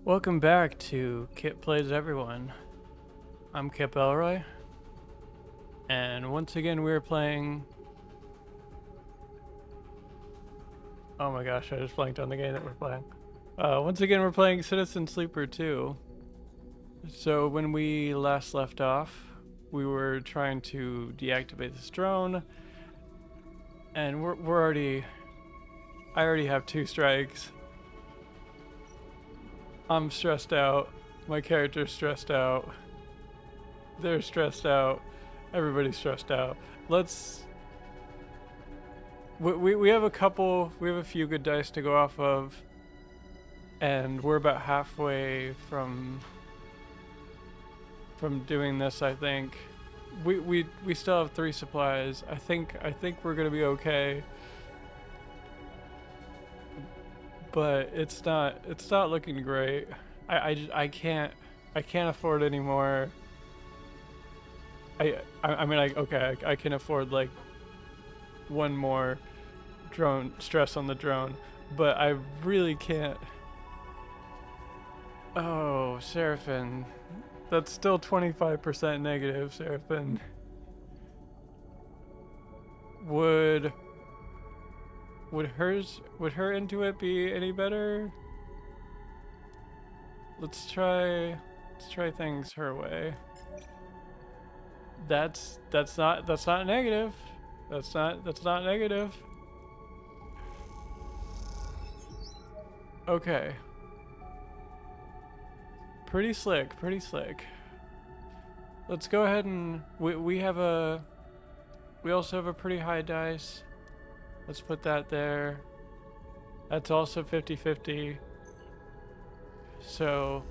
Welcome back to Kip Plays Everyone. I'm Kip Elroy, and once again we're playing... Oh my gosh, I just blanked on the game that we're playing. Once again we're playing Citizen Sleeper 2. So when we last left off, we were trying to deactivate this drone, and I already have 2 strikes. I'm stressed out. My character's stressed out. They're stressed out. Everybody's stressed out. Let's... We have a few good dice to go off of. And we're about halfway from doing this, I think. We still have 3 supplies. I think we're gonna be okay. But it's not looking great. I can't afford anymore. I mean, I can afford like one more drone stress on the drone, but I really can't. Oh, Seraphim, that's still 25% negative. Seraphim, would her Intuit be any better? Let's try things her way. That's not negative. That's not negative. Okay. Pretty slick. Let's go ahead and we also have a pretty high dice. Let's put that there. That's also 50-50. So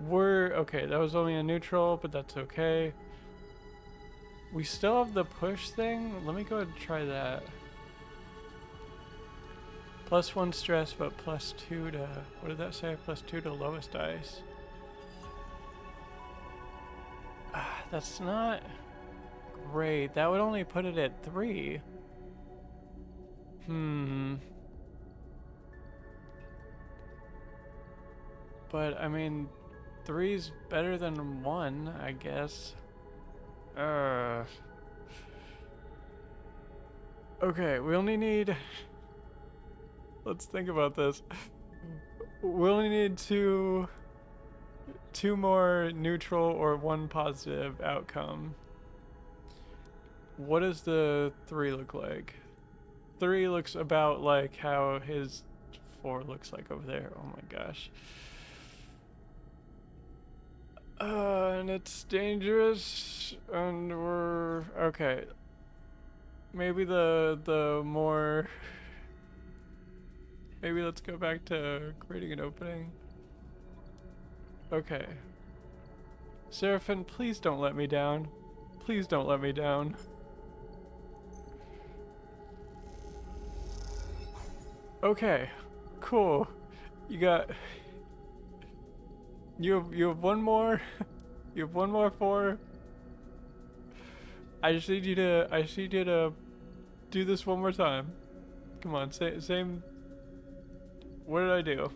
we're okay. That was only a neutral, but that's okay. We still have the push thing. Let me go ahead and try that. +1 stress, but +2 to, what did that say? +2 to lowest dice. That's not great. That would only put it at 3. But I mean, 3's better than 1, I guess. Okay, we only need... Let's think about this. We only need two more neutral or 1 positive outcome. What does the 3 look like? 3 looks about like how his 4 looks like over there. Oh my gosh. And it's dangerous, and we're okay. Maybe the more. Maybe let's go back to creating an opening. Okay. Seraphim, please don't let me down. Please don't let me down. Okay, cool. You have one more. You have one more 4. I just need you to do this one more time. Come on, same. What did I do?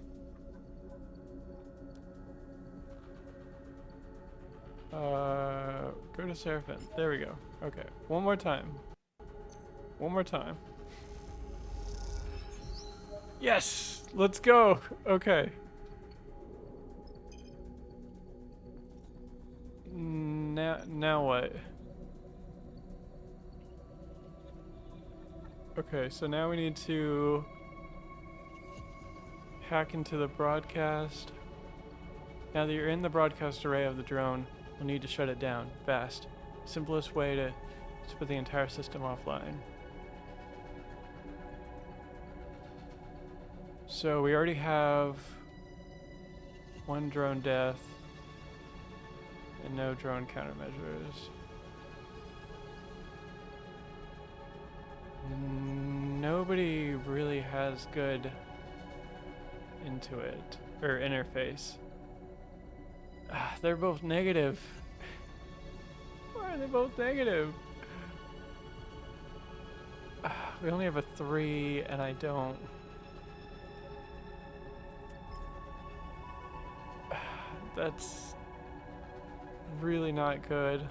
Go to Seraphim. There we go. Okay, one more time. One more time. Yes! Let's go! Okay. Now what? Okay, so now we need to hack into the broadcast. Now that you're in the broadcast array of the drone, you'll need to shut it down fast. Simplest way to put the entire system offline. So we already have 1 drone death and no drone countermeasures. Nobody really has good Intuit or interface. They're both negative. Why are they both negative? We only have a 3, and I don't. That's really not good.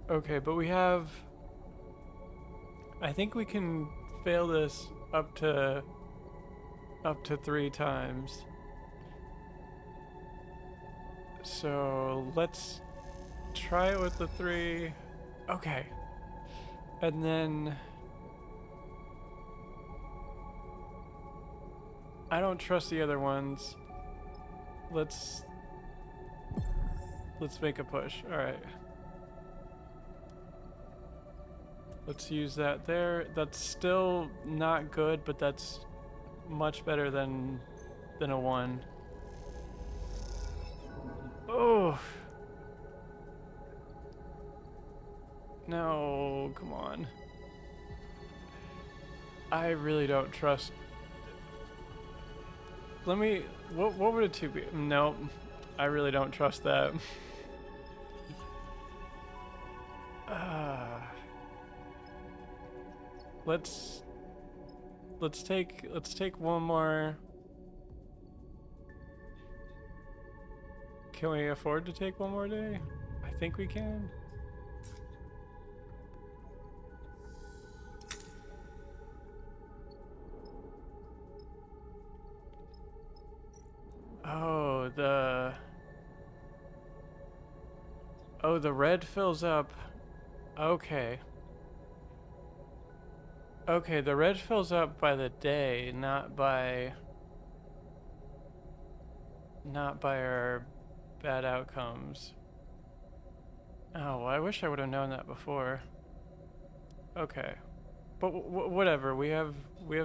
Okay, but we have... I think we can fail this up to 3 times. So let's try it with the 3. Okay. And then I don't trust the other ones. Let's make a push. All right. Let's use that there. That's still not good, but that's much better than a 1. Oh. No, come on. I really don't trust. Let me, what would a 2 be? Nope. I really don't trust that. Let's take one more. Can we afford to take one more day? I think we can. Oh, the red fills up. Okay. Okay, the red fills up by the day, not by our bad outcomes. Oh, well, I wish I would have known that before. Okay. But whatever. We have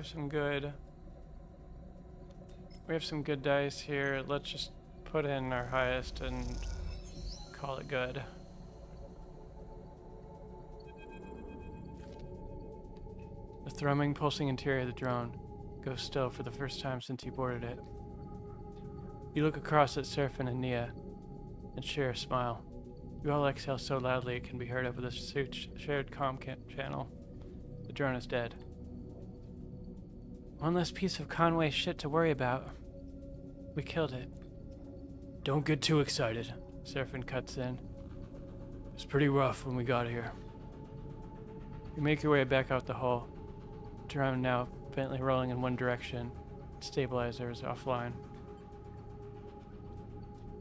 some good dice here. Let's just put in our highest and call it good. The thrumming, pulsing interior of the drone goes still for the first time since you boarded it. You look across at Seraphin and Nia and share a smile. You all exhale so loudly it can be heard over the shared comm channel. The drone is dead. One less piece of Conway shit to worry about. We killed it. Don't get too excited, Seraphin cuts in. It was pretty rough when we got here. You make your way back out the hull. The drone now faintly rolling in one direction. Stabilizer is offline.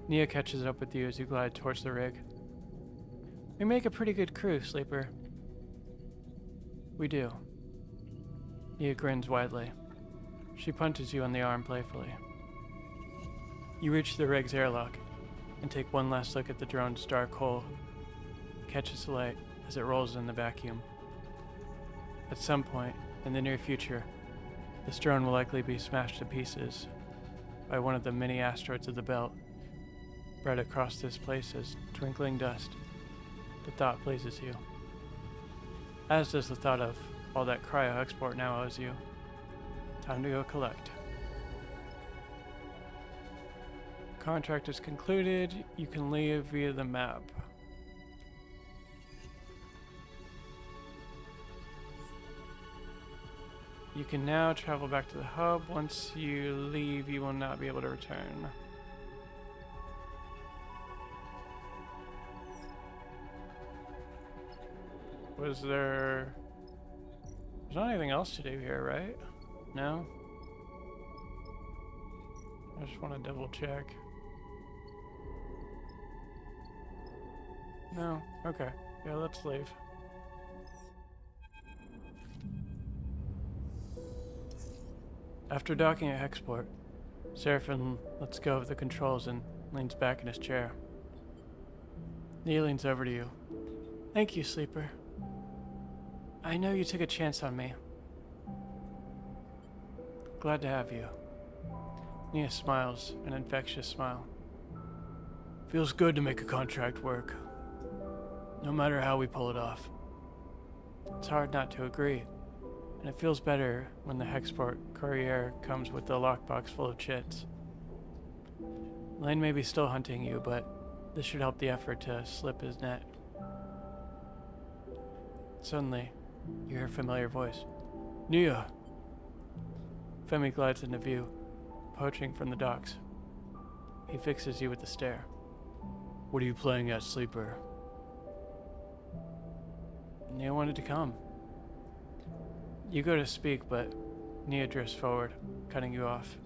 Nia catches up with you as you glide towards the rig. We make a pretty good crew, Sleeper. We do. Nia grins widely. She punches you on the arm playfully. You reach the rig's airlock and take one last look at the drone's dark hole. Catches the light as it rolls in the vacuum. At some point in the near future, this drone will likely be smashed to pieces by one of the many asteroids of the belt, spread across this place as twinkling dust. The thought pleases you. As does the thought of all that cryo export now owes you. Time to go collect. Contract is concluded. You can leave via the map. You can now travel back to the hub. Once you leave, you will not be able to return. Was there... There's not anything else to do here, right? No? I just want to double check. No? Okay. Yeah, let's leave. After docking at Hexport, Seraphin lets go of the controls and leans back in his chair. Nia leans over to you. Thank you, Sleeper. I know you took a chance on me. Glad to have you. Nia smiles, an infectious smile. Feels good to make a contract work. No matter how we pull it off. It's hard not to agree, and it feels better when the Hexport courier comes with a lockbox full of chits. Lane may be still hunting you, but this should help the effort to slip his net. Suddenly, you hear a familiar voice. Nia! Femi glides into view, poaching from the docks. He fixes you with a stare. What are you playing at, Sleeper? Nia wanted to come. You go to speak, but Nia drifts forward, cutting you off.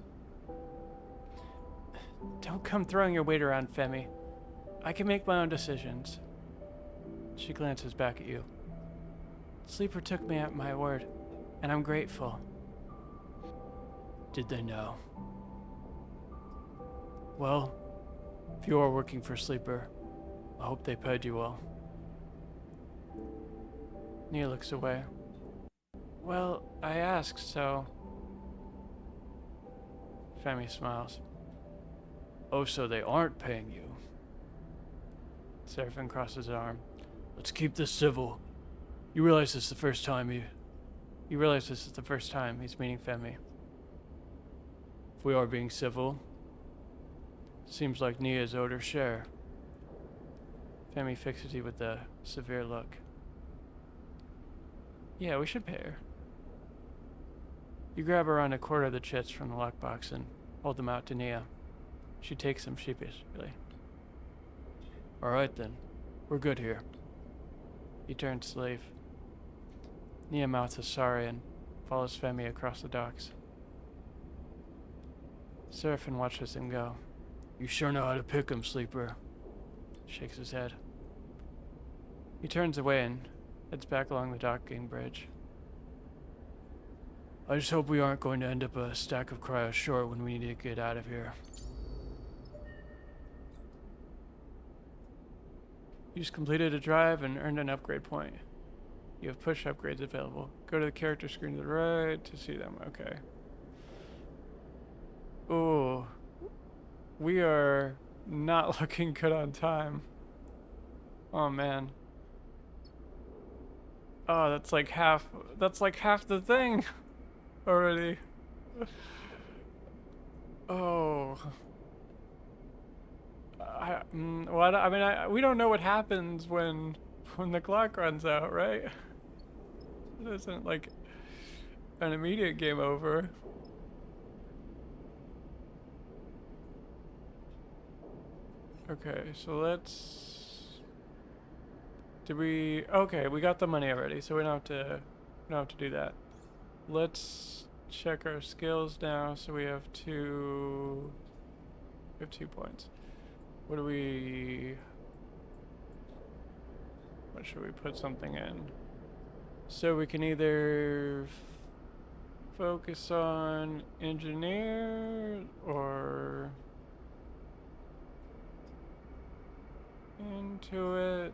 Don't come throwing your weight around, Femi. I can make my own decisions. She glances back at you. Sleeper took me at my word, and I'm grateful. Did they know? Well, if you are working for Sleeper, I hope they paid you well. Nia looks away. Well, I asked, so... Femi smiles. Oh, so they aren't paying you. Seraphim crosses his arm. Let's keep this civil. You realize this is the first time he's meeting Femi. If we are being civil, seems like Nia's owed her share. Femi fixes you with a severe look. Yeah, we should pay her. You grab around a quarter of the chits from the lockbox and hold them out to Nia. She takes them sheepishly. Alright then, we're good here. He turns to leave. Nia mouths a sorry and follows Femi across the docks. Seraphim watches him go. You sure know how to pick 'em, Sleeper. Shakes his head. He turns away and heads back along the docking bridge. I just hope we aren't going to end up a stack of cryo short when we need to get out of here. You just completed a drive and earned an upgrade point. You have push upgrades available. Go to the character screen to the right to see them. Okay. Ooh. We are not looking good on time. Oh man. Oh, that's like half the thing already. Oh. We don't know what happens when the clock runs out, right? It isn't like an immediate game over. Okay, so let's... Okay, we got the money already, so we don't have to do that. Let's check our skills now. So we have 2 points. What should we put something in? So we can either focus on engineer or Intuit.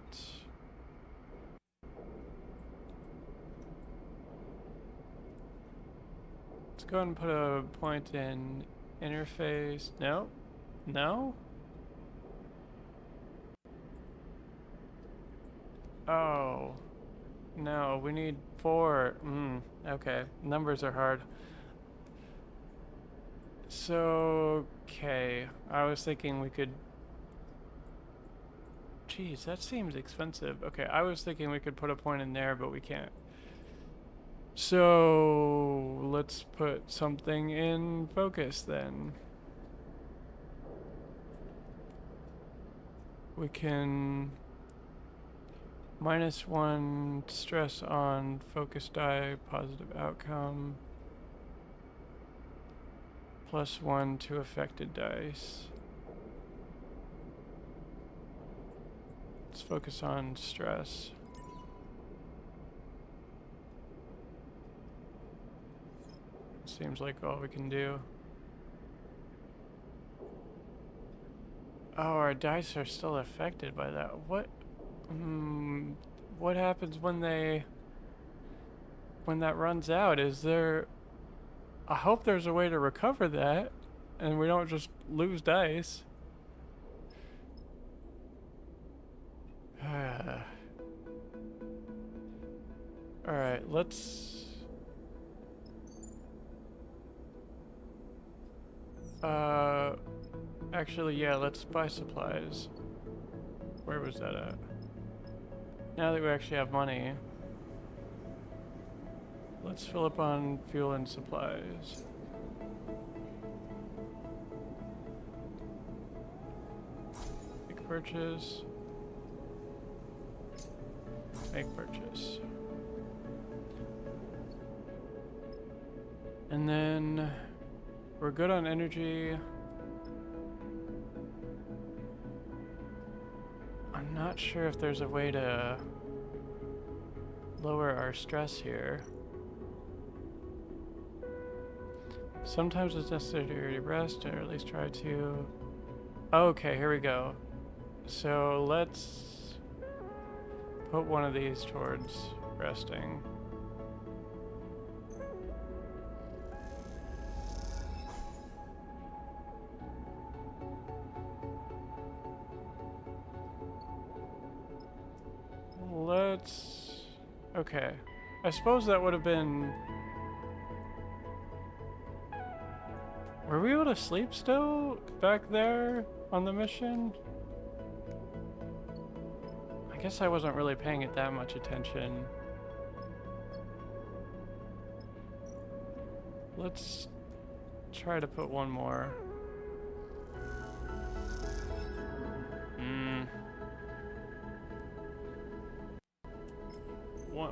Let's go ahead and put a point in interface. No? No? Oh. No, we need 4. Okay. Numbers are hard. So, okay. I was thinking we could... Jeez, that seems expensive. Okay, I was thinking we could put a point in there, but we can't. So, let's put something in focus then. We can... -1 stress on focus die, positive outcome. +1 to affected dice. Let's focus on stress. Seems like all we can do. Oh, our dice are still affected by that. What happens when that runs out? Is there... I hope there's a way to recover that and we don't just lose dice. Alright, let's... Actually, yeah, let's buy supplies. Where was that at? Now that we actually have money, let's fill up on fuel and supplies. purchase. Make purchase. And then we're good on energy. I'm not sure if there's a way to lower our stress here. Sometimes it's necessary to rest, or at least try to. Okay, here we go. So let's put one of these towards resting. Okay. I suppose that would have been... Were we able to sleep still back there on the mission? I guess I wasn't really paying it that much attention. Let's try to put one more.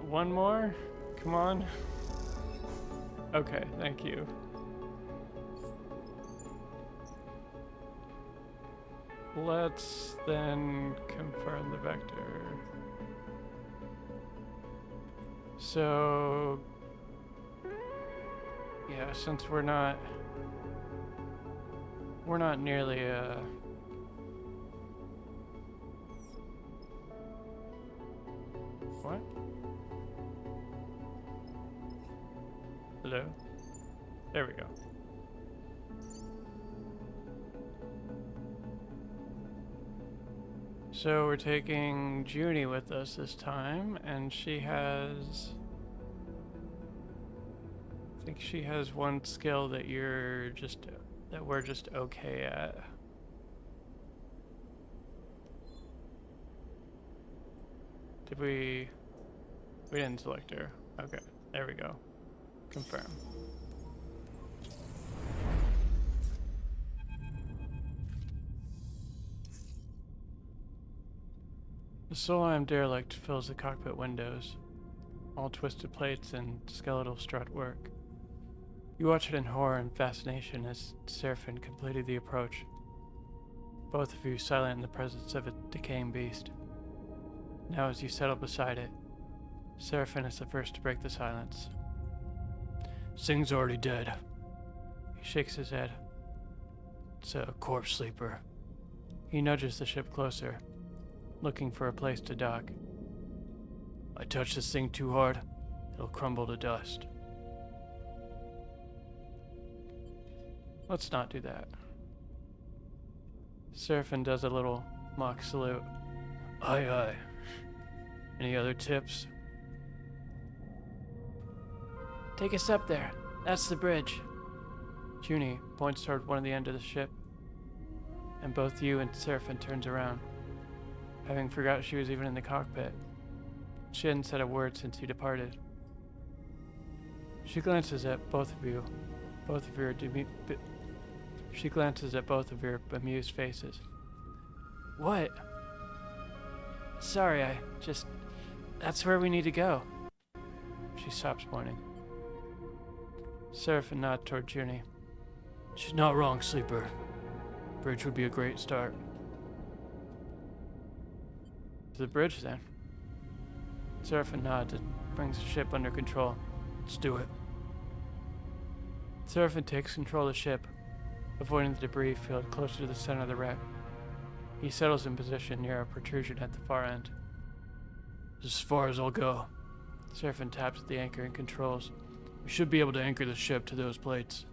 One more? Come on. Okay, thank you. Let's then confirm the vector. So, yeah, since we're not nearly what? Hello? There we go. So we're taking Junie with us this time, and she has... I think she has one skill that we're just okay at. Did we didn't select her. Okay, there we go. Confirm. The Solheim derelict fills the cockpit windows, all twisted plates and skeletal strut work. You watch it in horror and fascination as Seraphine completed the approach, both of you silent in the presence of a decaying beast. Now as you settle beside it, Seraphine is the first to break the silence. Sing's already dead. He shakes his head. It's a corpse sleeper. He nudges the ship closer, looking for a place to dock. I touch this thing too hard, it'll crumble to dust. Let's not do that. Seraphine does a little mock salute. Aye, aye. Any other tips? Take us up there. That's the bridge. Junie points toward one of the end of the ship, and both you and Seraphine turns around, having forgot she was even in the cockpit. She hadn't said a word since you departed. She glances at both of you. She glances at both of your bemused faces. What? Sorry, that's where we need to go. She stops pointing. Seraphine nods toward Junie. She's not wrong, Sleeper. Bridge would be a great start. To the bridge, then. Seraphine nods and brings the ship under control. Let's do it. Seraphine takes control of the ship, avoiding the debris field closer to the center of the wreck. He settles in position near a protrusion at the far end. As far as I'll go. Seraphine taps at the anchor and controls. We should be able to anchor the ship to those plates.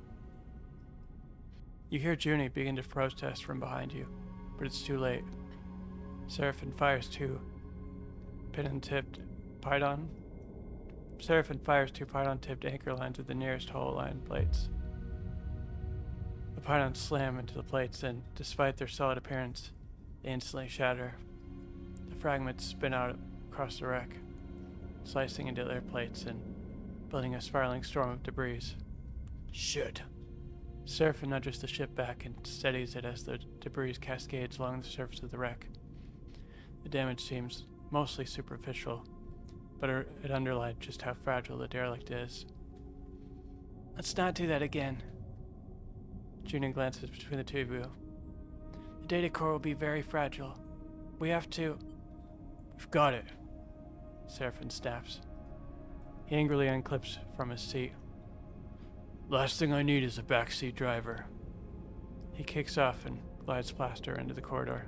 You hear Junie begin to protest from behind you, but it's too late. Seraphine fires two pidon-tipped anchor lines at the nearest hull line plates. The pylons slam into the plates, and despite their solid appearance, they instantly shatter. The fragments spin out across the wreck, slicing into their plates and building a spiraling storm of debris. Shit. Seraphine nudges the ship back and steadies it as the debris cascades along the surface of the wreck. The damage seems mostly superficial, but it underlined just how fragile the derelict is. Let's not do that again. Junie glances between the two of you. The data core will be very fragile. We have to... We've got it, Seraphin snaps. He angrily unclips from his seat. Last thing I need is a backseat driver. He kicks off and glides past her into the corridor.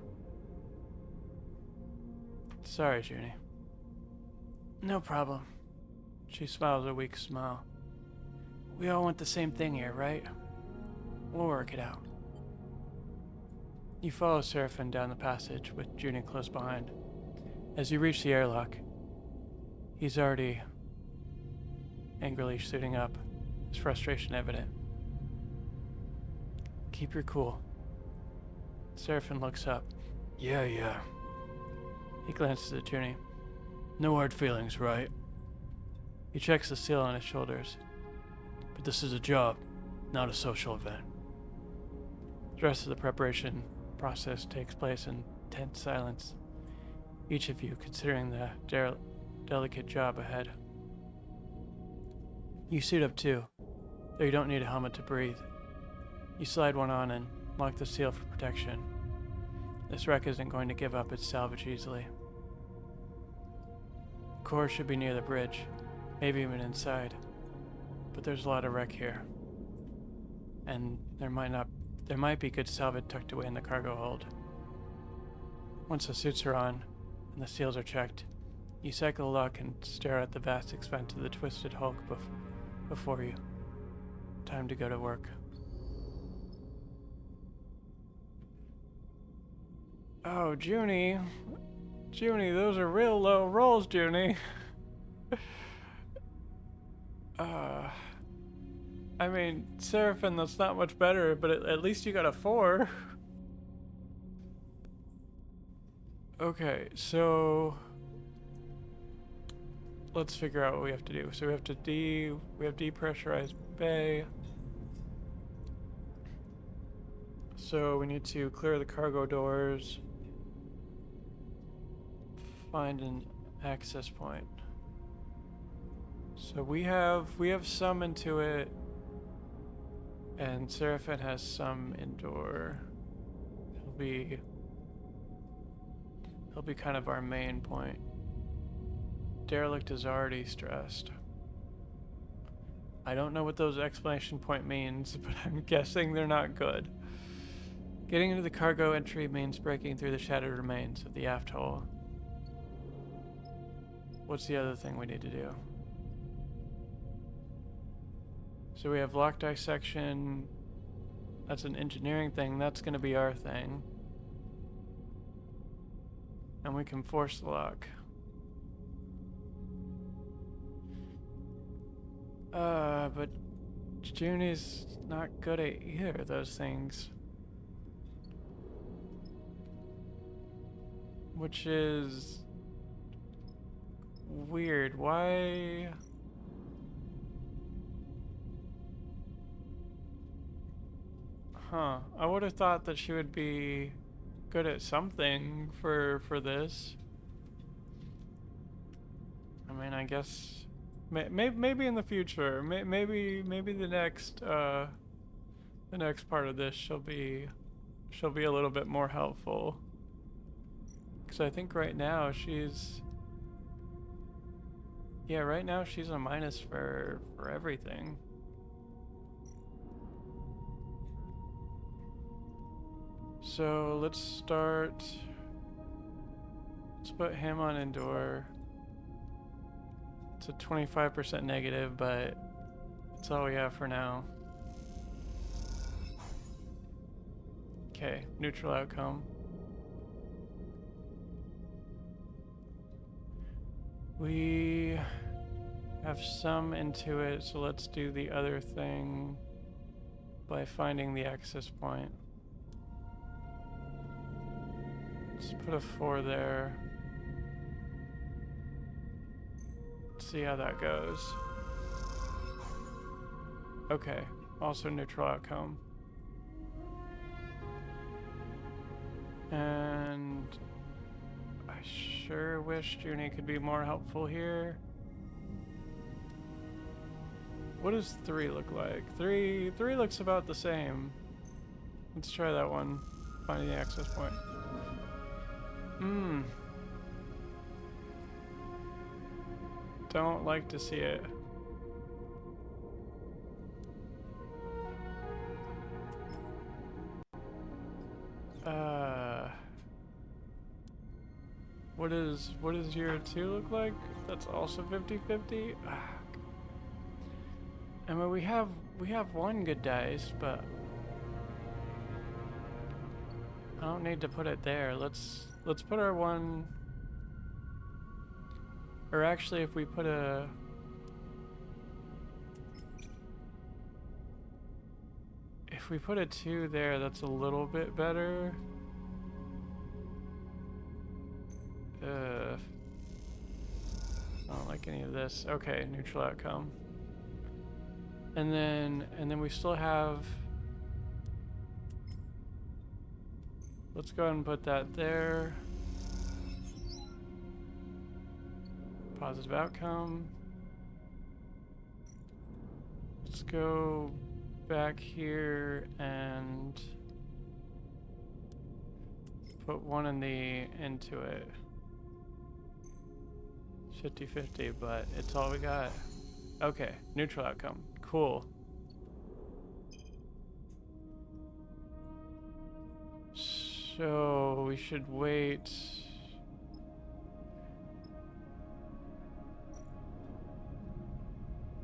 Sorry, Junie. No problem. She smiles a weak smile. We all want the same thing here, right? We'll work it out. You follow Seraphin down the passage with Junie close behind. As you reach the airlock, he's already angrily suiting up, his frustration evident. Keep your cool. Seraphin looks up. Yeah. He glances at Junie. No hard feelings, right? He checks the seal on his shoulders. But this is a job, not a social event. The rest of the preparation process takes place in tense silence, each of you considering the delicate job ahead. You suit up too, though you don't need a helmet to breathe. You slide one on and lock the seal for protection. This wreck isn't going to give up its salvage easily. The core should be near the bridge, maybe even inside, but there's a lot of wreck here. And there might be good salvage tucked away in the cargo hold. Once the suits are on and the seals are checked, you cycle the lock and stare at the vast expanse of the twisted hulk before you. Time to go to work. Oh, Junie, those are real low rolls, Junie. I mean, Seraphin, that's not much better, but at least you got a 4. Okay, so let's figure out what we have to do. So we have depressurized bay. So we need to clear the cargo doors. Find an access point. So we have some into it, and Seraphin has some indoor. He'll be kind of our main point. Derelict is already stressed. I don't know what those exclamation point means, but I'm guessing they're not good. Getting into the cargo entry means breaking through the shattered remains of the aft hull. What's the other thing we need to do? So we have lock dissection. That's an engineering thing. That's going to be our thing. And we can force the lock. But Junie's not good at either of those things. Which is weird. Why? Huh. I would have thought that she would be good at something for this. I mean, I guess maybe in the future, maybe the next part of this she'll be a little bit more helpful. Because I think right now she's a minus for everything. So let's put him on indoor. It's a 25% negative, but that's all we have for now. Okay, neutral outcome. We have some into it, so let's do the other thing by finding the access point. Let's put a 4 there. Let's see how that goes. Okay, also neutral outcome. And I sure wish Junie could be more helpful here. What does 3 look like? 3 looks about the same. Let's try that one. Finding the access point. Don't like to see it. What does year 2 look like? That's also 50-50. I mean, we have one good dice, but I don't need to put it there. Let's put our one, or actually, if we put a if we put a 2 there, that's a little bit better. I don't like any of this. Okay, neutral outcome. And then we still have. Let's go ahead and put that there. Positive outcome. Let's go back here and put one into it. 50-50, but it's all we got. Okay, neutral outcome. Cool. So we should wait.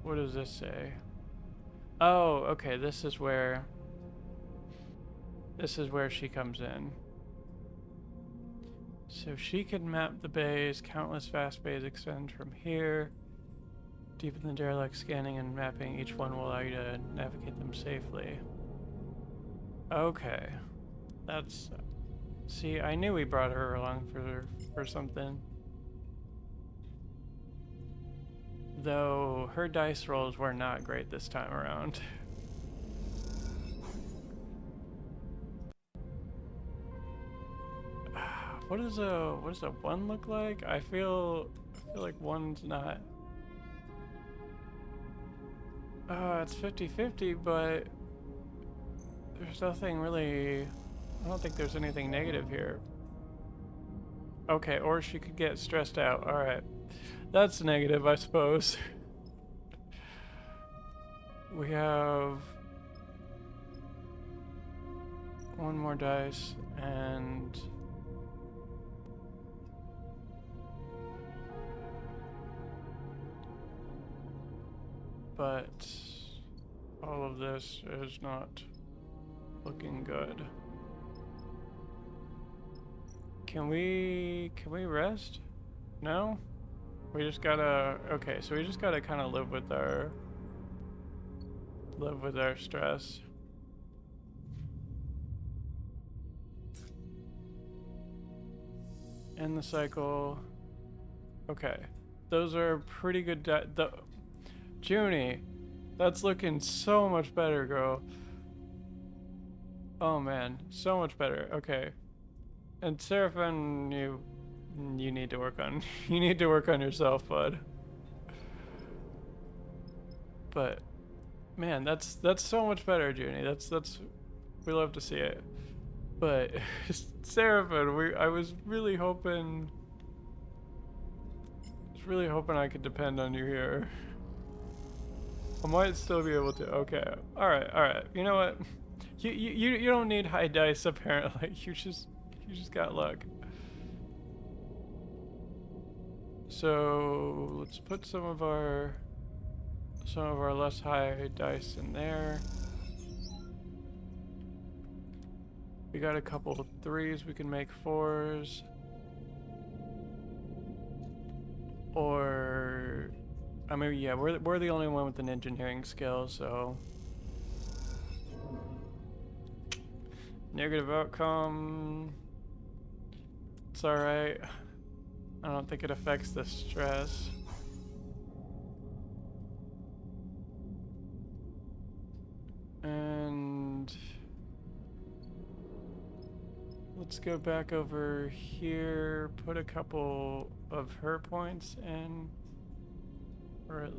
What does this say? Oh, okay, this is where she comes in. So she can map the bays. Countless vast bays extend from here. Deep in the derelict, scanning and mapping each one will allow you to navigate them safely. Okay. That's... See, I knew we brought her along for something. Though her dice rolls were not great this time around. What does a 1 look like? I feel like 1's not. It's 50-50, but there's nothing really. I don't think there's anything negative here. Okay, or she could get stressed out. All right, that's negative, I suppose. We have one more dice and. But all of this is not looking good. Can we rest? No? We just gotta, okay, so we just gotta kind of live with our stress. End the cycle. Okay. Those are pretty good Junie, that's looking so much better, girl. Oh man, so much better. Okay. And Seraphim, you need to work on you need to work on yourself, bud. But man, that's so much better, Junie. That's we love to see it. But Seraphim, I was really hoping I could depend on you here. I might still be able to. Okay. All right. You know what? You don't need high dice apparently. You just got luck. So let's put some of our less high dice in there. We got a couple of 3s. We can make 4s. Or I mean, yeah, we're the only one with an engineering skill, so negative outcome. It's all right. I don't think it affects the stress. And let's go back over here, put a couple of her points in. Or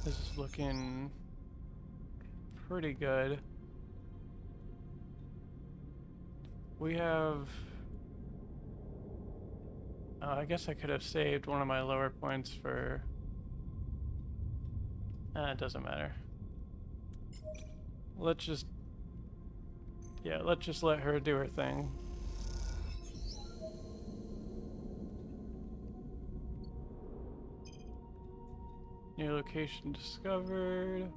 this is looking pretty good. We have... I guess I could have saved one of my lower points for... it doesn't matter. Let's just... Yeah, let's just let her do her thing. New location discovered.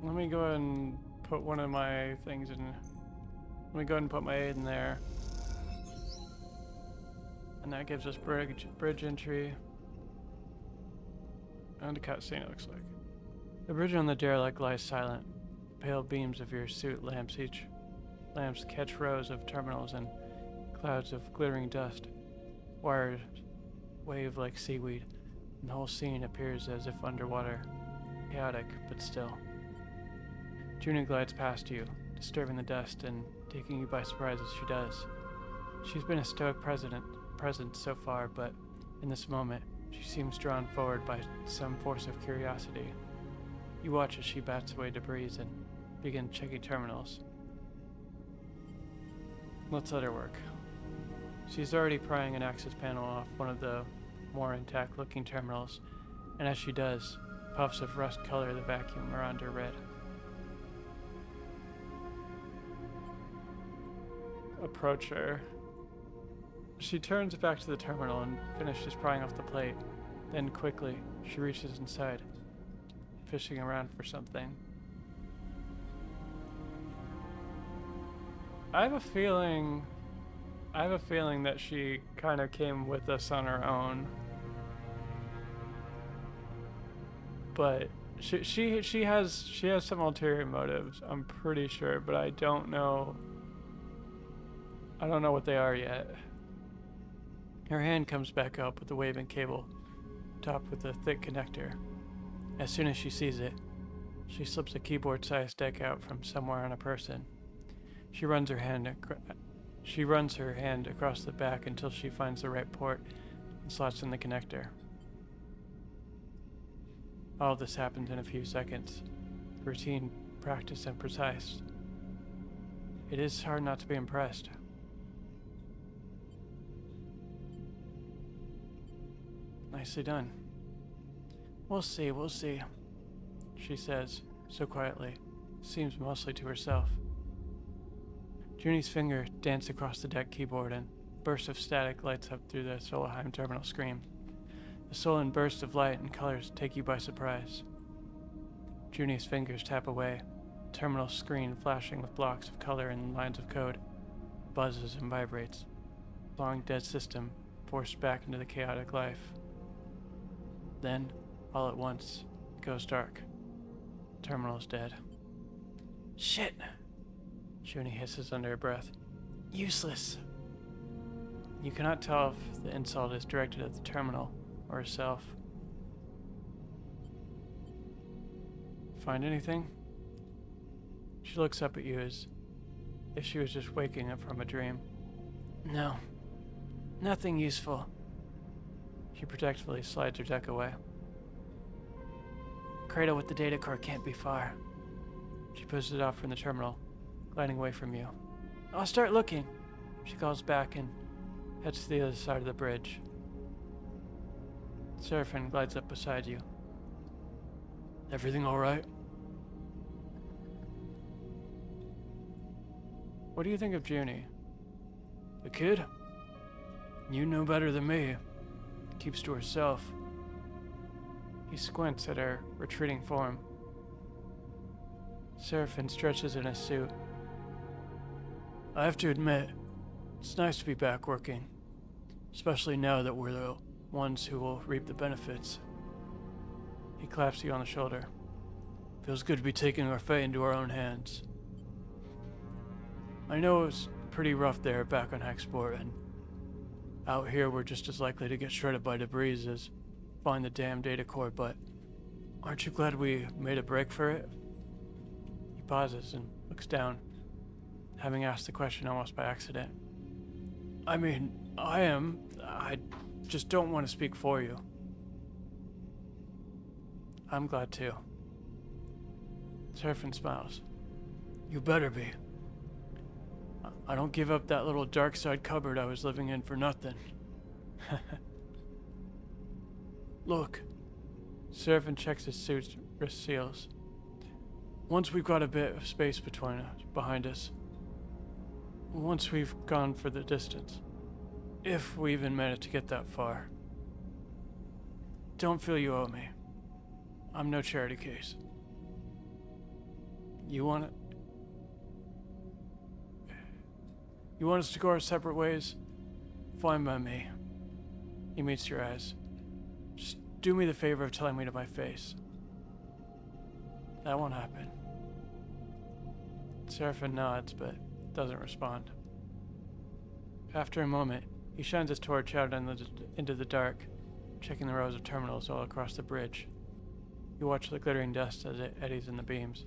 Let me go ahead and put one of my things in. Let me go ahead and put my aid in there. And that gives us bridge entry. And a cutscene, it looks like. The bridge on the derelict lies silent. Pale beams of your suit lamps catch rows of terminals and clouds of glittering dust. Wires wave like seaweed, and the whole scene appears as if underwater. Chaotic, but still. Junie glides past you, disturbing the dust and taking you by surprise as she does. She's been a stoic presence so far, but in this moment, she seems drawn forward by some force of curiosity. You watch as she bats away debris and begins checking terminals. Let's let her work. She's already prying an access panel off one of the more intact-looking terminals, and as she does, puffs of rust color the vacuum around her red. Approach her. She turns back to the terminal and finishes prying off the plate. Then quickly, she reaches inside, fishing around for something. I have a feeling that she kind of came with us on her own. But she has some ulterior motives, I'm pretty sure, but I don't know what they are yet. Her hand comes back up with the waving cable, topped with a thick connector. As soon as she sees it, she slips a keyboard-sized deck out from somewhere on a person. She runs her hand across the back until she finds the right port and slots in the connector. All of this happens in a few seconds. Routine, practice, and precise. It is hard not to be impressed. Nicely done. We'll see, she says, so quietly, seems mostly to herself. Junie's finger dances across the deck keyboard and a burst of static lights up through the Solheim terminal screen. The sullen burst of light and colors take you by surprise. Junie's fingers tap away, the terminal screen flashing with blocks of color and lines of code, buzzes and vibrates. The long dead system forced back into the chaotic life. Then, all at once, it goes dark. The terminal is dead. Shit! Junie hisses under her breath. Useless! You cannot tell if the insult is directed at the terminal or herself. Find anything? She looks up at you as if she was just waking up from a dream. No. Nothing useful. She protectively slides her deck away. Cradle with the data core can't be far. She pushes it off from the terminal, gliding away from you. I'll start looking. She calls back and heads to the other side of the bridge. Seraphin glides up beside you. Everything all right? What do you think of Junie? The kid? You know better than me. Keeps to herself. He squints at her retreating form. Seraphin stretches in his suit. I have to admit, it's nice to be back working. Especially now that we're the ones who will reap the benefits. He claps you on the shoulder. Feels good to be taking our fate into our own hands. I know it's pretty rough there back on Hexport, and out here we're just as likely to get shredded by debris as find the damn data core, but Aren't you glad we made a break for it? He pauses and looks down, having asked the question almost by accident. I mean, I am. I just don't want to speak for you. I'm glad too. Seraphin smiles. You better be. I don't give up that little dark side cupboard I was living in for nothing. Look. Seraphin checks his suit's wrist seals. Once we've got a bit of space behind us, once we've gone for the distance, if we even manage to get that far, don't feel you owe me. I'm no charity case. You want us to go our separate ways? Fine by me. He meets your eyes. Just do me the favor of telling me to my face. That won't happen. Seraphin nods, but doesn't respond. After a moment, he shines his torch out into the dark, checking the rows of terminals all across the bridge. You watch the glittering dust as it eddies in the beams.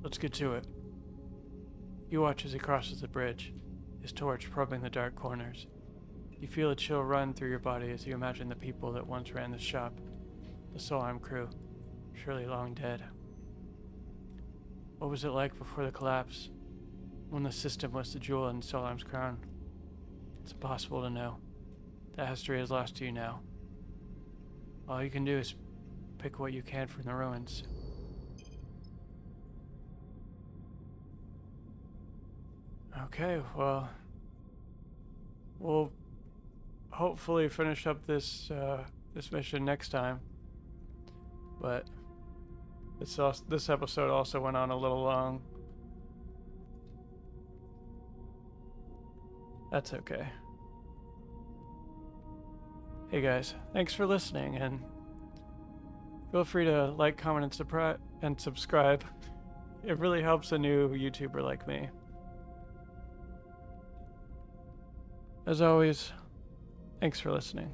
Let's get to it. You watch as he crosses the bridge, his torch probing the dark corners. You feel a chill run through your body as you imagine the people that once ran the shop, the Solheim crew, surely long dead. What was it like before the collapse, when the system was the jewel in Solheim's crown? It's impossible to know. That history is lost to you now. All you can do is pick what you can from the ruins. Okay, well, we'll hopefully finish up this mission next time. But this episode also went on a little long. That's okay. Hey guys, thanks for listening, and feel free to like, comment, and subscribe. It really helps a new YouTuber like me. As always, thanks for listening.